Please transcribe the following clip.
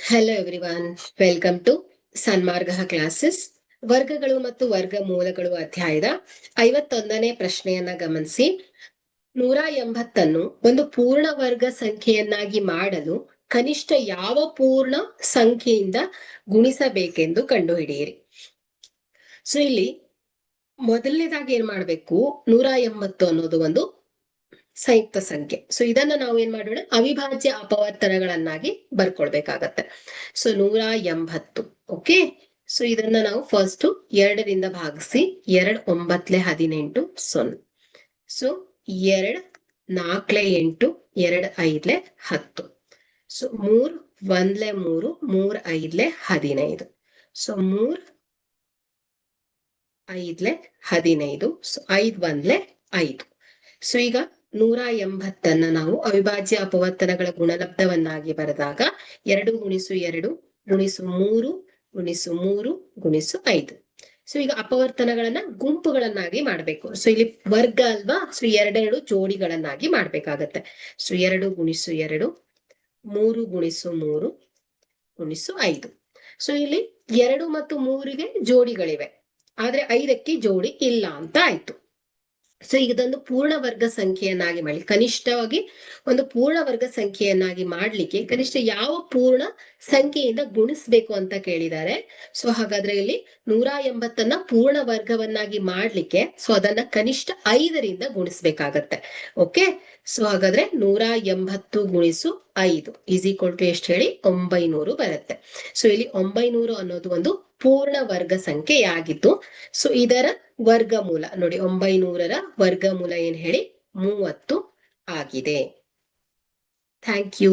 Hello everyone, welcome to Sanmarga classes. ವರ್ಗಗಳು ಮತ್ತು ವರ್ಗಮೂಲಗಳು ಅಧ್ಯಾಯದ 51ನೇ ಪ್ರಶ್ನೆಯನ್ನ ಗಮನಿಸಿ. 180 ಒಂದು ಪೂರ್ಣ ವರ್ಗ ಸಂಖ್ಯೆಯನ್ನಾಗಿ ಮಾಡಲು ಕನಿಷ್ಠ ಯಾವ ಪೂರ್ಣ ಸಂಖ್ಯೆಯಿಂದ ಗುಣಿಸಬೇಕೆಂದು ಕಂಡುಹಿಡಿಯಿರಿ. ಸೊ ಇಲ್ಲಿ ಮೊದಲನೇದಾಗಿ ಏನ್ ಮಾಡ್ಬೇಕು, 180 ಅನ್ನೋದು ಒಂದು ಸಂಯುಕ್ತ ಸಂಖ್ಯೆ. ಸೊ ಇದನ್ನ ನಾವು ಏನ್ ಮಾಡೋಣ, ಅವಿಭಾಜ್ಯ ಅಪವರ್ತನಗಳನ್ನಾಗಿ ಬರ್ಕೊಳ್ಬೇಕಾಗತ್ತೆ. ಸೊ 180. ಓಕೆ, ಸೊ ಇದನ್ನ ನಾವು ಫಸ್ಟ್ 2ರಿಂದ ಭಾಗಿಸಿ. 2 9 18 0. So 2 4 8 2 5 10. So 3 1 3 3 5 15. So 3 5 15. So 5 1 5. So ಈಗ 180 ನಾವು ಅವಿಭಾಜ್ಯ ಅಪವರ್ತನಗಳ ಗುಣಲಬ್ಧವನ್ನಾಗಿ ಬರೆದಾಗ 2 ಗುಣಿಸು 2 ಗುಣಿಸು 3 ಗುಣಿಸು 3 ಗುಣಿಸು 5. ಸೊ ಈಗ ಅಪವರ್ತನಗಳನ್ನ ಗುಂಪುಗಳನ್ನಾಗಿ ಮಾಡ್ಬೇಕು. ಸೊ ಇಲ್ಲಿ ವರ್ಗ ಅಲ್ವಾ, ಸೊ 2 ಜೋಡಿಗಳನ್ನಾಗಿ ಮಾಡ್ಬೇಕಾಗತ್ತೆ. ಸೊ 2 ಗುಣಿಸು 2 3 ಗುಣಿಸು 3 ಗುಣಿಸು 5. ಸೊ ಇಲ್ಲಿ 2 ಮತ್ತು 3ಗೆ ಜೋಡಿಗಳಿವೆ, ಆದ್ರೆ 5ಕ್ಕೆ ಜೋಡಿ ಇಲ್ಲ ಅಂತ ಆಯ್ತು. ಸೊ ಇದೊಂದು ಪೂರ್ಣ ವರ್ಗ ಸಂಖ್ಯೆಯನ್ನಾಗಿ ಮಾಡಿ, ಕನಿಷ್ಠವಾಗಿ ಒಂದು ಪೂರ್ಣ ವರ್ಗ ಸಂಖ್ಯೆಯನ್ನಾಗಿ ಮಾಡ್ಲಿಕ್ಕೆ ಕನಿಷ್ಠ ಯಾವ ಪೂರ್ಣ ಸಂಖ್ಯೆಯಿಂದ ಗುಣಿಸ್ಬೇಕು ಅಂತ ಕೇಳಿದ್ದಾರೆ. ಸೊ ಹಾಗಾದ್ರೆ ಇಲ್ಲಿ 180 ಪೂರ್ಣ ವರ್ಗವನ್ನಾಗಿ ಮಾಡ್ಲಿಕ್ಕೆ ಸೊ ಅದನ್ನ ಕನಿಷ್ಠ 5ರಿಂದ ಗುಣಿಸ್ಬೇಕಾಗತ್ತೆ. ಓಕೆ, ಸೊ ಹಾಗಾದ್ರೆ 180 ಗುಣಿಸು 5 = ಎಷ್ಟು ಹೇಳಿ, 900 ಬರುತ್ತೆ. ಸೊ ಇಲ್ಲಿ 900 ಅನ್ನೋದು ಒಂದು ಪೂರ್ಣ ವರ್ಗ ಸಂಖ್ಯೆಯಾಗಿತ್ತು. ಸೊ ಇದರ ವರ್ಗಮೂಲ ನೋಡಿ, 900ರ ವರ್ಗಮೂಲ ಏನ್ ಹೇಳಿ, 30 ಆಗಿದೆ. Thank you.